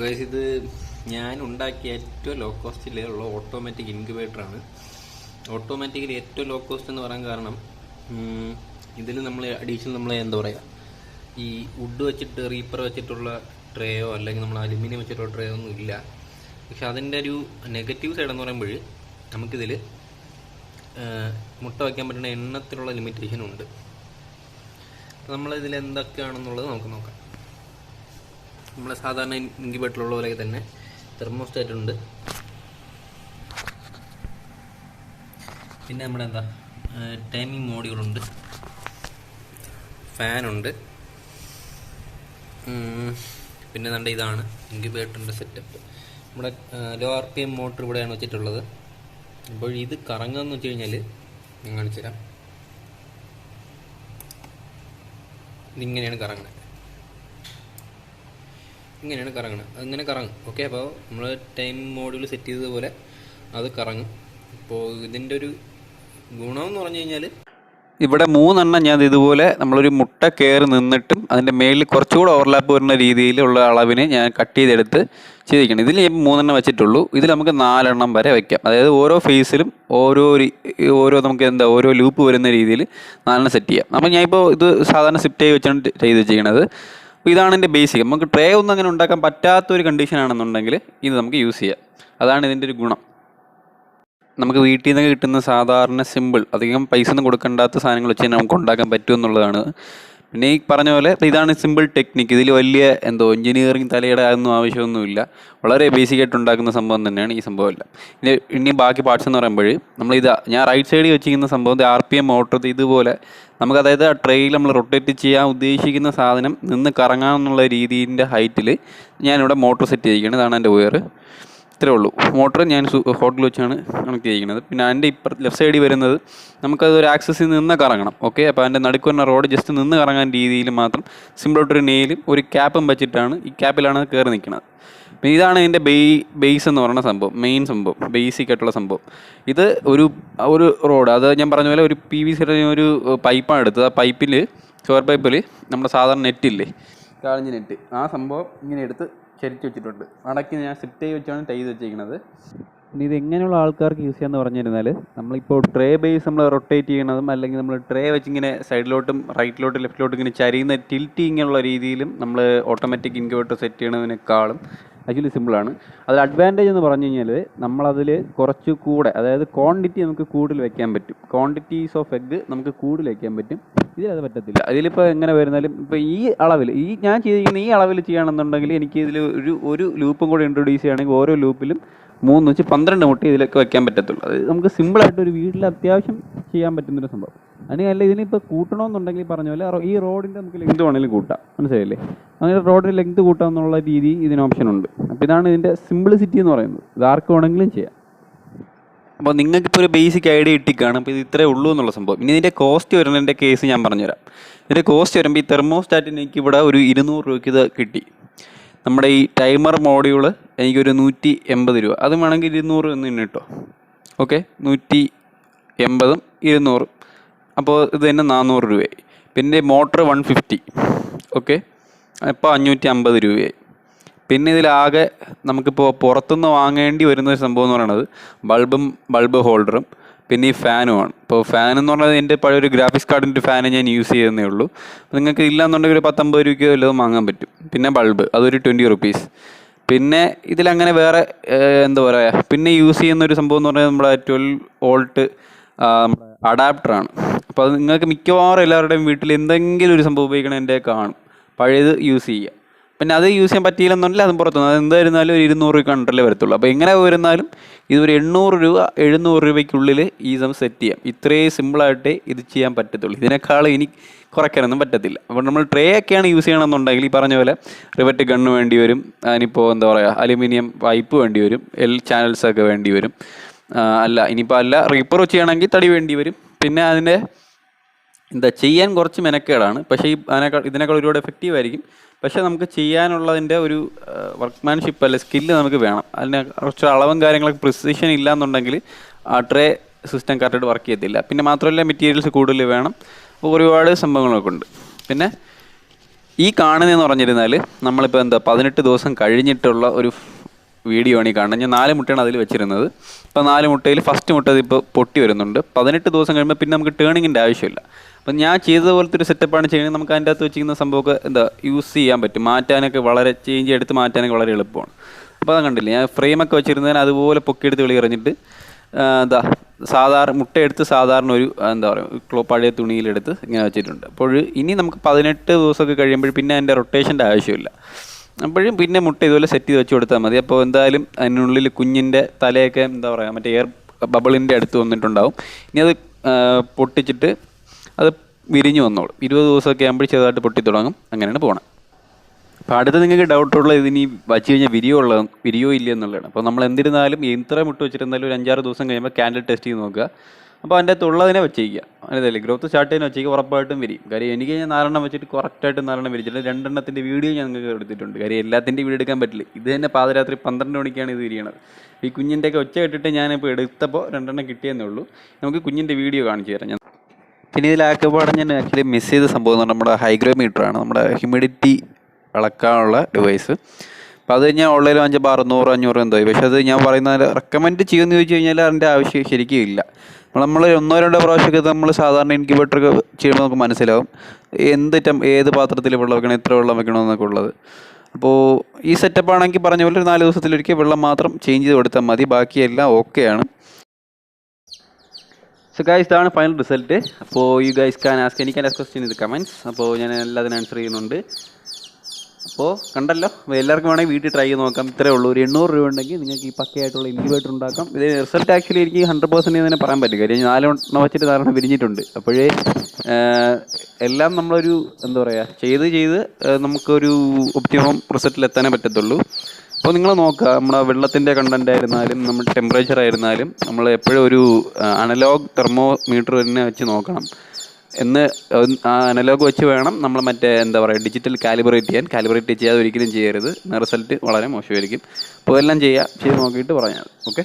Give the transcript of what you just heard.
Guys, ഇത് ഞാൻ ഉണ്ടാക്കിയ ഏറ്റവും ലോ കോസ്റ്റിലുള്ള ഓട്ടോമാറ്റിക് ഇൻക്യുബേറ്ററാണ്. ഓട്ടോമാറ്റിക്കലി ഏറ്റവും ലോ കോസ്റ്റ് എന്ന് പറയാൻ കാരണം ഇതിൽ നമ്മൾ അഡീഷണൽ നമ്മൾ എന്താ പറയുക, ഈ വുഡ് വെച്ചിട്ട് റീപ്പർ വെച്ചിട്ടുള്ള ട്രേയോ അല്ലെങ്കിൽ നമ്മൾ അലുമിനിയം വെച്ചിട്ടുള്ള ട്രേയോ ഒന്നും ഇല്ല. പക്ഷെ അതിൻ്റെ ഒരു നെഗറ്റീവ് സൈഡ് എന്ന് പറയുമ്പോൾ നമുക്കിതിൽ മുട്ട വയ്ക്കാൻ പറ്റുന്ന എണ്ണത്തിലുള്ള ലിമിറ്റേഷൻ ഉണ്ട്. നമ്മളിതിൽ എന്തൊക്കെയാണെന്നുള്ളത് നമുക്ക് നോക്കാം. നമ്മൾ സാധാരണ ഇൻക്യുബേറ്ററിലുള്ള പോലെ തന്നെ തെർമോസ്റ്റാറ്റ് ഉണ്ട്. പിന്നെ നമ്മുടെ ടൈമിംഗ് മോഡ്യൂളുണ്ട്, ഫാനുണ്ട്. പിന്നെ നമ്മുടെ ഇതാണ് ഇൻക്യുബേറ്ററിൻ്റെ സെറ്റപ്പ്. നമ്മുടെ ലോ RPM മോട്ടർ ഇവിടെയാണ് വെച്ചിട്ടുള്ളത്. അപ്പോൾ ഇത് കറങ്ങുകയെന്ന് വെച്ച് കഴിഞ്ഞാൽ ഞാൻ കാണിച്ചു തരാം. ഇതിങ്ങനെയാണ് കറങ്ങുന്നത്, അതിങ്ങനെ കറങ്ങും. ഓക്കെ, അപ്പോൾ നമ്മൾ ടൈം മോഡ്യൂൾ സെറ്റ് ചെയ്തതുപോലെ അത് കറങ്ങും. അപ്പോൾ ഇതിൻ്റെ ഒരു ഗുണമെന്ന് പറഞ്ഞു കഴിഞ്ഞാൽ ഇവിടെ 3 എണ്ണം ഞാൻ ഇതുപോലെ നമ്മളൊരു മുട്ട കയറി നിന്നിട്ടും അതിൻ്റെ മേളിൽ കുറച്ചുകൂടെ ഓവർലാപ്പ് വരുന്ന രീതിയിലുള്ള അളവിന് ഞാൻ കട്ട് ചെയ്തെടുത്ത് ചെയ്തിരിക്കണം. ഇതിൽ ഞാൻ 3 എണ്ണം വെച്ചിട്ടുള്ളൂ. ഇതിൽ നമുക്ക് 4 എണ്ണം വരെ വയ്ക്കാം. അതായത് ഓരോ ഫേസിലും ഓരോ നമുക്ക് ഓരോ ലൂപ്പ് വരുന്ന രീതിയിൽ 4 എണ്ണം സെറ്റ് ചെയ്യാം. അപ്പോൾ ഞാനിപ്പോൾ ഇത് സാധാരണ സിപ്റ്റ് വെച്ചാണ് ചെയ്ത് ചെയ്യണത്. അപ്പോൾ ഇതാണ് എൻ്റെ ബേസിക്. നമുക്ക് ട്രേ ഒന്നും അങ്ങനെ ഉണ്ടാക്കാൻ പറ്റാത്തൊരു കണ്ടീഷൻ ആണെന്നുണ്ടെങ്കിൽ ഇത് നമുക്ക് യൂസ് ചെയ്യാം. അതാണ് ഇതിൻ്റെ ഒരു ഗുണം. നമുക്ക് വീട്ടിൽ നിന്ന് കിട്ടുന്ന സാധാരണ സിമ്പിൾ, അധികം പൈസ ഒന്നും കൊടുക്കേണ്ടാത്ത സാധനങ്ങൾ വെച്ച് തന്നെ നമുക്ക് ഉണ്ടാക്കാൻ പറ്റുമെന്നുള്ളതാണ്. പിന്നെ ഈ പറഞ്ഞ പോലെ ഇതാണ് സിമ്പിൾ ടെക്നിക്ക്. ഇതിൽ വലിയ എഞ്ചിനീയറിംഗ് തലയുടെ ഒന്നും ആവശ്യമൊന്നുമില്ല. വളരെ ബേസിക്കായിട്ട് ഉണ്ടാക്കുന്ന സംഭവം തന്നെയാണ് ഈ സംഭവമെല്ലാം. ഇനി ബാക്കി പാർട്സ് എന്ന് പറയുമ്പോൾ ഞാൻ റൈറ്റ് സൈഡിൽ വെച്ചിരിക്കുന്ന സംഭവം RPM മോട്ടർ ഇതുപോലെ നമുക്ക്, അതായത് ആ ട്രെയിൽ നമ്മൾ റൊട്ടേറ്റ് ചെയ്യാൻ ഉദ്ദേശിക്കുന്ന സാധനം നിന്ന് കറങ്ങാമെന്നുള്ള രീതിൻ്റെ ഹൈറ്റിൽ ഞാനിവിടെ മോട്ടർ സെറ്റ് ചെയ്തിരിക്കുന്നത്. ഇതാണ് എൻ്റെ വയർ. ഇത്രേ ഉള്ളൂ. മോട്ടർ ഞാൻ ഹോട്ടലിൽ വെച്ചാണ് കണക്ട് ചെയ്തിരിക്കുന്നത്. പിന്നെ അതിൻ്റെ ലെഫ്റ്റ് സൈഡിൽ വരുന്നത് നമുക്കതൊരു ആക്സസിൽ നിന്ന് കറങ്ങണം. ഓക്കെ, അപ്പോൾ അതിൻ്റെ നടുക്ക് വരുന്ന റോഡ് ജസ്റ്റ് നിന്ന് കറങ്ങാൻ രീതിയിൽ മാത്രം സിമ്പിളായിട്ടൊരു നെയിലും ഒരു ക്യാപ്പും വെച്ചിട്ടാണ്, ഈ ക്യാപ്പിലാണ് കയറി നിൽക്കുന്നത്. പിന്നെ ഇതാണ് ഇതിൻ്റെ ബേസ് എന്ന് പറയുന്ന സംഭവം, മെയിൻ സംഭവം, ബേസിക് ആയിട്ടുള്ള സംഭവം. ഇത് ഒരു റോഡ്, അത് ഞാൻ പറഞ്ഞ പോലെ ഒരു PVC ഒരു പൈപ്പാണ് എടുത്തത്. ആ പൈപ്പിൽ, ചോർ പൈപ്പിൽ നമ്മുടെ സാധാരണ നെറ്റില്ലേ, കാളിഞ്ഞ നെറ്റ്, ആ സംഭവം ഇങ്ങനെ എടുത്ത് ചരിച്ച് വെച്ചിട്ടുണ്ട്. അടക്കി ഞാൻ സെറ്റ് വെച്ചാണ് ചെയ്ത് വെച്ചിരിക്കുന്നത്. പിന്നെ ഇത് എങ്ങനെയുള്ള ആൾക്കാർക്ക് യൂസ് ചെയ്യാമെന്ന് പറഞ്ഞു കഴിഞ്ഞാൽ, നമ്മളിപ്പോൾ ട്രേ ബേസ് നമ്മൾ റൊട്ടേറ്റ് ചെയ്യണതും അല്ലെങ്കിൽ നമ്മൾ ട്രേ വെച്ച് ഇങ്ങനെ സൈഡിലോട്ടും റൈറ്റിലോട്ടും ലെഫ്റ്റിലോട്ടും ഇങ്ങനെ ചരിയുന്ന ടിൽറ്റിങ്ങുള്ള രീതിയിലും നമ്മൾ ഓട്ടോമാറ്റിക് ഇൻക്യുബേറ്റർ സെറ്റ് ചെയ്യണതിനേക്കാളും ആക്ച്വലി സിമ്പിളാണ്. അതിൽ അഡ്വാൻറ്റേജ് എന്ന് പറഞ്ഞു കഴിഞ്ഞാൽ നമ്മളതിൽ കുറച്ച് കൂടെ, അതായത് ക്വാണ്ടിറ്റി നമുക്ക് കൂടുതൽ വയ്ക്കാൻ പറ്റും. ക്വാണ്ടിറ്റീസ് ഓഫ് എഗ്ഗ് നമുക്ക് കൂടുതൽ വയ്ക്കാൻ പറ്റും. ഇതിലത് പറ്റത്തില്ല. അതിലിപ്പോൾ എങ്ങനെ വരുന്നാലും ഇപ്പോൾ ഈ അളവിൽ, ഞാൻ ചെയ്തിരിക്കുന്ന ഈ അളവിൽ ചെയ്യുകയാണെന്നുണ്ടെങ്കിൽ എനിക്ക് ഇതിൽ ഒരു ലൂപ്പും കൂടെ ഇൻട്രൊഡ്യൂസ് ചെയ്യുകയാണെങ്കിൽ ഓരോ ലൂപ്പിലും 3 വെച്ച് 12 മുട്ട ഇതിലൊക്കെ വയ്ക്കാൻ പറ്റത്തുള്ളൂ. അത് നമുക്ക് സിമ്പിളായിട്ട് ഒരു വീട്ടിൽ അത്യാവശ്യം ചെയ്യാൻ പറ്റുന്നൊരു സംഭവം. അതിനല്ല ഇതിനിപ്പോൾ കൂട്ടണമെന്നുണ്ടെങ്കിൽ പറഞ്ഞ പോലെ ഈ റോഡിൻ്റെ നമുക്ക് ലെങ്ത് വേണമെങ്കിലും കൂട്ടാം. മനസ്സിലായില്ലേ? അങ്ങനെ റോഡിൻ്റെ ലെങ്ത് കൂട്ടാമെന്നുള്ള രീതി ഇതിന് ഓപ്ഷൻ ഉണ്ട്. അപ്പോൾ ഇതാണ് ഇതിൻ്റെ സിംപ്ലിസിറ്റി എന്ന് പറയുന്നത്. ഇത് ആർക്ക് വേണമെങ്കിലും ചെയ്യാം. അപ്പോൾ നിങ്ങൾക്കിപ്പോൾ ഒരു ബേസിക് ഐഡിയ കിട്ടിക്കാണ്. അപ്പോൾ ഇത് ഇത്രേ ഉള്ളൂ എന്നുള്ള സംഭവം. ഇനി ഇതിൻ്റെ കോസ്റ്റ് വരുന്നതിൻ്റെ കേസ് ഞാൻ പറഞ്ഞുതരാം. ഇതിൻ്റെ കോസ്റ്റ് വരുമ്പോൾ ഈ തെർമോസ്റ്റാറ്റിന് എനിക്ക് ഇവിടെ ഒരു 200 രൂപയ്ക്ക് ഇത് കിട്ടി. നമ്മുടെ ഈ ടൈമർ മോഡ്യൂള് എനിക്കൊരു 180 രൂപ. അത് വേണമെങ്കിൽ 200 എന്ന് തന്നെ കിട്ടോ. ഓക്കെ, 180ഉം 200, അപ്പോൾ ഇത് തന്നെ 400 രൂപയായി. പിന്നെ മോട്ടർ 150. ഓക്കെ, ഇപ്പോൾ 550 രൂപയായി. പിന്നെ ഇതിലാകെ നമുക്കിപ്പോൾ പുറത്തുനിന്ന് വാങ്ങേണ്ടി വരുന്നൊരു സംഭവം എന്ന് പറയുന്നത് ബൾബ് ഹോൾഡറും പിന്നെ ഈ ഫാനുമാണ്. ഇപ്പോൾ ഫാൻ എന്ന് പറഞ്ഞാൽ എൻ്റെ പഴയൊരു ഗ്രാഫിക്സ് കാർഡിൻ്റെ ഫാന് ഞാൻ യൂസ് ചെയ്യുന്നേ ഉള്ളൂ. അപ്പോൾ നിങ്ങൾക്ക് ഇല്ലയെന്നുണ്ടെങ്കിൽ ഒരു 10-50 രൂപയ്ക്കോ വല്ലതും വാങ്ങാൻ പറ്റും. പിന്നെ ബൾബ്, അതൊരു 20 റുപ്പീസ്. പിന്നെ ഇതിലങ്ങനെ വേറെ എന്താ പറയുക, പിന്നെ യൂസ് ചെയ്യുന്നൊരു സംഭവം എന്ന് പറഞ്ഞാൽ നമ്മുടെ 12 വോൾട്ട് അഡാപ്റ്ററാണ്. അപ്പോൾ അത് നിങ്ങൾക്ക് മിക്കവാറും എല്ലാവരുടെയും വീട്ടിൽ എന്തെങ്കിലും ഒരു സംഭവം ഉപയോഗിക്കണം എൻ്റെ കാണും. പഴയത് യൂസ് ചെയ്യുക. പിന്നെ അത് യൂസ് ചെയ്യാൻ പറ്റിയില്ലെന്നുണ്ടെങ്കിൽ അതും പുറത്തുനിന്ന്, അത് എന്തായിരുന്നാലും ഒരു 200 രൂപ കണ്ടല്ലേ വരത്തുള്ളൂ. അപ്പോൾ എങ്ങനെ വരുന്നാലും ഇതൊരു 800 രൂപ 700 രൂപയ്ക്കുള്ളിൽ ഈ സംഭവം സെറ്റ് ചെയ്യാം. ഇത്രയും സിമ്പിളായിട്ടേ ഇത് ചെയ്യാൻ പറ്റത്തുള്ളൂ. ഇതിനേക്കാൾ ഇനി കുറയ്ക്കാനൊന്നും പറ്റത്തില്ല. അപ്പോൾ നമ്മൾ ട്രേ ഒക്കെയാണ് യൂസ് ചെയ്യണമെന്നുണ്ടെങ്കിൽ ഈ പറഞ്ഞ പോലെ റിവറ്റ് ഗണ്ണ് വേണ്ടി വരും. അതിനിപ്പോൾ എന്താ പറയുക, അലുമിനിയം പൈപ്പ് വേണ്ടി വരും, ചാനൽസൊക്കെ വേണ്ടി വരും. റീപ്പർ ചെയ്യണമെങ്കിൽ തടി വേണ്ടി വരും. പിന്നെ അതിൻ്റെ ചെയ്യാൻ കുറച്ച് മെനക്കേടാണ്. പക്ഷേ ഇതിനേക്കാൾ ഒരുപാട് എഫക്റ്റീവ് ആയിരിക്കും. പക്ഷേ നമുക്ക് ചെയ്യാനുള്ളതിൻ്റെ ഒരു വർക്ക്മാൻഷിപ്പ് അല്ലെ സ്കില്ല് നമുക്ക് വേണം. അതിന് കുറച്ച് അളവും കാര്യങ്ങളൊക്കെ പ്രിസിഷൻ ഇല്ലയെന്നുണ്ടെങ്കിൽ ആ ട്രേ സിസ്റ്റം കറക്റ്റായിട്ട് വർക്ക് ചെയ്യത്തില്ല. പിന്നെ മാത്രമല്ല മെറ്റീരിയൽസ് കൂടുതൽ വേണം. ഒരുപാട് സംഭവങ്ങളൊക്കെ ഉണ്ട്. പിന്നെ ഈ കാണുന്നതെന്ന് പറഞ്ഞിരുന്നാൽ നമ്മളിപ്പോൾ 18 ദിവസം കഴിഞ്ഞിട്ടുള്ള ഒരു വീഡിയോ ആണ് ഈ കാണുന്നത്. ഞാൻ 4 മുട്ടയാണ് അതിൽ വെച്ചിരുന്നത്. ഇപ്പോൾ 4 മുട്ടയിൽ ഫസ്റ്റ് മുട്ട ഇതിപ്പോൾ പൊട്ടി വരുന്നുണ്ട്. 18 ദിവസം കഴിയുമ്പോൾ പിന്നെ നമുക്ക് ടേണിങ്ങിൻ്റെ ആവശ്യമില്ല. അപ്പം ഞാൻ ചെയ്തതുപോലത്തെ ഒരു സെറ്റപ്പാണ് ചെയ്യുന്നത്. നമുക്ക് അതിൻ്റെ അകത്ത് വെച്ചിരിക്കുന്ന സംഭവമൊക്കെ യൂസ് ചെയ്യാൻ പറ്റും, മാറ്റാനൊക്കെ വളരെ ചേഞ്ച് എടുത്ത് മാറ്റാനൊക്കെ വളരെ എളുപ്പമാണ്. അപ്പോൾ അത് കണ്ടില്ലേ, ഞാൻ ഫ്രെയിമൊക്കെ വെച്ചിരുന്നതിന് അതുപോലെ പൊക്കിയെടുത്ത് വെളി എറിഞ്ഞിട്ട് സാധാരണ മുട്ടയെടുത്ത് സാധാരണ ഒരു പഴയ തുണിയിലെടുത്ത് ഇങ്ങനെ വെച്ചിട്ടുണ്ട്. അപ്പോൾ ഇനി നമുക്ക് 18 ദിവസമൊക്കെ കഴിയുമ്പോൾ പിന്നെ അതിൻ്റെ റൊട്ടേഷൻ്റെ ആവശ്യമില്ല. അപ്പോഴും പിന്നെ മുട്ട ഇതുപോലെ സെറ്റ് ചെയ്ത് വെച്ച് കൊടുത്താൽ മതി. അപ്പോൾ എന്തായാലും അതിനുള്ളിൽ കുഞ്ഞിൻ്റെ തലയൊക്കെ മറ്റേ എയർ ബബിളിൻ്റെ അടുത്ത് വന്നിട്ടുണ്ടാവും. ഇനി അത് പൊട്ടിച്ചിട്ട് അത് വിരിഞ്ഞ് വന്നോളും. 20 ദിവസമൊക്കെ ആകുമ്പോൾ ചെറുതായിട്ട് പൊട്ടി തുടങ്ങും. അങ്ങനെയാണ് പോകണം. അപ്പോൾ അടുത്ത് നിങ്ങൾക്ക് ഡൗട്ടുള്ള ഇതിനി വച്ച് കഴിഞ്ഞാൽ വിരിയോ ഇല്ല എന്നുള്ളതാണ്. അപ്പോൾ നമ്മൾ എന്തിരുന്നാലും എത്ര മുട്ട വെച്ചിരുന്നാലും ഒരു 5-6 ദിവസം കഴിയുമ്പോൾ ക്യാൻഡിൽ ടെസ്റ്റ് ചെയ്ത് നോക്കുക. അപ്പോൾ അതിൻ്റെ അകത്തുള്ളതിനെ വെച്ചേക്കുക. അതല്ലേ ഗ്രോത്ത് സ്റ്റാർട്ട് ചെയ്യുന്ന വെച്ചേക്കുക, ഉറപ്പായിട്ടും വിരിയും. കാര്യം എനിക്ക് ഞാൻ 4 വെച്ചിട്ട് കറക്റ്റായിട്ട് 4 വിരിച്ചിട്ട് 2 വീഡിയോ ഞാൻ നിങ്ങൾക്ക് എടുത്തിട്ടുണ്ട്. കാര്യം എല്ലാത്തിൻ്റെ വീഡിയോ എടുക്കാൻ പറ്റില്ല. ഇത് തന്നെ പാതിരാത്രി 12 മണിക്കാണ് ഇത് വിരിയണത്. ഈ കുഞ്ഞിൻ്റെയൊക്കെ ഒച്ച കേട്ടിട്ട് ഞാനിപ്പോൾ എടുത്തപ്പോൾ 2 കിട്ടിയെന്നേ ഉള്ളൂ. നമുക്ക് കുഞ്ഞിൻ്റെ വീഡിയോ കാണിച്ചു തരാം ഞാൻ. പിന്നെ ഇതിലാക്കപ്പാടെ ഞാൻ ആക്ച്വലി മിസ് ചെയ്ത സംഭവം എന്ന് പറഞ്ഞാൽ നമ്മുടെ ഹൈഗ്രോമീറ്ററാണ്, നമ്മുടെ ഹ്യൂമിഡിറ്റി അളക്കാനുള്ള ഡിവൈസ്. അപ്പോൾ അത് ഞാൻ ഓൺലൈനിൽ വാങ്ങിച്ചപ്പോൾ 600-500 എന്തോ. പക്ഷേ അത് ഞാൻ പറയുന്നത് റെക്കമെൻഡ് ചെയ്യുമെന്ന് ചോദിച്ചു കഴിഞ്ഞാൽ അതിൻ്റെ ആവശ്യം ശരിക്കും ഇല്ല. നമ്മൾ 1-2 പ്രാവശ്യമൊക്കെ നമ്മൾ സാധാരണ ഇൻക്യുബേറ്ററൊക്കെ ചെയ്യുമ്പോൾ നമുക്ക് മനസ്സിലാവും ഏത് പാത്രത്തിൽ വെള്ളം വെക്കണം, എത്ര വെള്ളം വെക്കണമെന്നൊക്കെ ഉള്ളത്. അപ്പോൾ ഈ സെറ്റപ്പ് ആണെങ്കിൽ പറഞ്ഞ പോലെ ഒരു 4 ദിവസത്തിലൊരിക്കൽ വെള്ളം മാത്രം ചേഞ്ച് ചെയ്ത് കൊടുത്താൽ മതി, ബാക്കിയെല്ലാം ഓക്കെയാണ്. സോ ഗൈസ്, ഇതാണ് ഫൈനൽ റിസൾട്ട്. അപ്പോൾ you guys can ask any kind of question in the comments. അപ്പോൾ ഞാൻ എല്ലാത്തിനും ആൻസർ ചെയ്യുന്നുണ്ട്. അപ്പോൾ കണ്ടല്ലോ, എല്ലാവർക്കും വേണമെങ്കിൽ വീട്ടിൽ ട്രൈ ചെയ്ത് നോക്കാം. ഇത്രയേ ഉള്ളൂ. ഒരു 800 രൂപ ഉണ്ടെങ്കിൽ നിങ്ങൾക്ക് ഈ പക്കയായിട്ടുള്ള ഇൻക്യുബേറ്റർ ഉണ്ടാക്കാം. ഇത് റിസൾട്ട് ആക്ച്വലി എനിക്ക് 100% തന്നെ പറയാൻ പറ്റും. കാര്യം 4 വെച്ചിട്ട് 4 വിരിഞ്ഞിട്ടുണ്ട്. അപ്പോഴേ എല്ലാം നമ്മളൊരു ചെയ്ത് നമുക്കൊരു ഒപ്റ്റിമം റിസൾട്ടിൽ എത്താനേ പറ്റത്തുള്ളൂ. അപ്പോൾ നിങ്ങൾ നോക്കുക, നമ്മുടെ വെള്ളത്തിൻ്റെ കണ്ടൻ്റ് ആയിരുന്നാലും നമ്മുടെ ടെമ്പറേച്ചർ ആയിരുന്നാലും നമ്മൾ എപ്പോഴും ഒരു അനലോഗ് തെർമോമീറ്റർ തന്നെ വെച്ച് നോക്കണം. അനലോഗ് വെച്ച് വേണം നമ്മൾ ഡിജിറ്റൽ കാലിബ്രേറ്റ് ചെയ്യാതെ ഒരിക്കലും ചെയ്യരുത്. റിസൾട്ട് വളരെ മോശമായിരിക്കും. അപ്പോൾ എല്ലാം ചെയ്ത് നോക്കിയിട്ട് പറഞ്ഞാൽ ഓക്കെ.